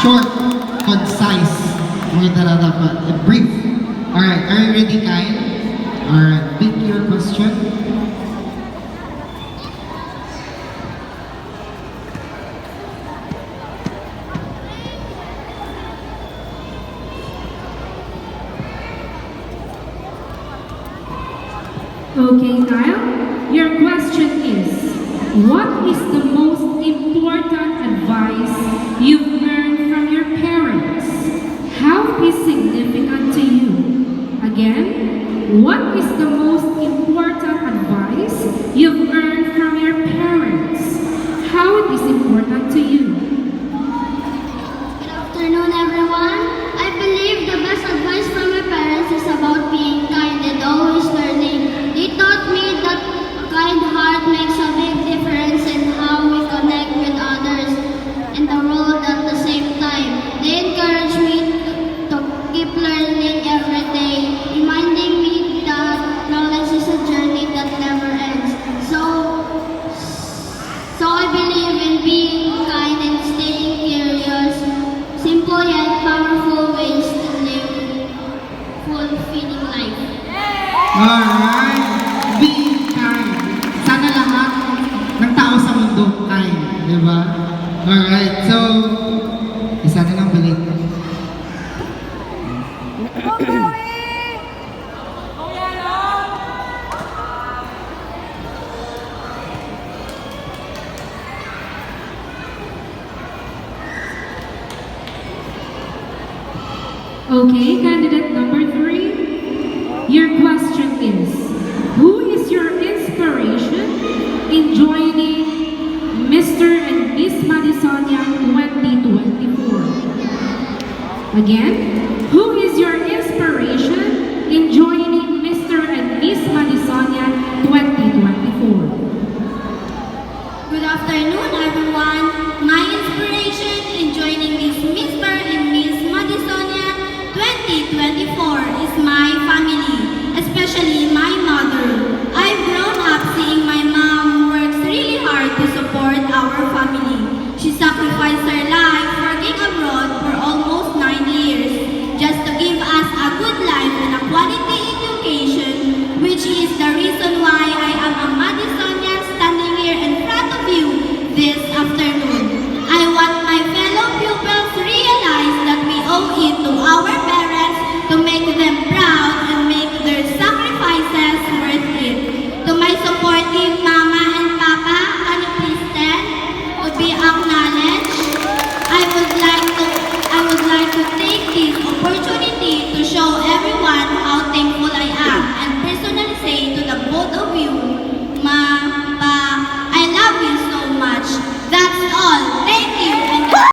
Short, concise. Mga dapat. Brief. Alright, are you ready, Kyle? Alright, pick your question. Okay, Kyle, your question is, what is the most important advice you've learned from your parents? How it is significant to you? Again, what is the most important advice you've learned from your parents? How it is important to you? Good afternoon, everyone. I believe the best advice from my parents is about being kind and always learning. They taught me that a kind heart makes a big difference in how we connect with others in the world at the same time. They encourage me to keep learning every day, reminding me that knowledge is a journey that never ends. So I believe in being kind and staying curious, simple yet powerful ways to live fulfilling life. Alright, be kind. Sana lahat ng tao sa mundo kind, di ba? Alright, so, isa na lang balik. Okay, candidate number 3. Your question is, who is your inspiration in joining Mr. and Miss Madisonian 2024? Again,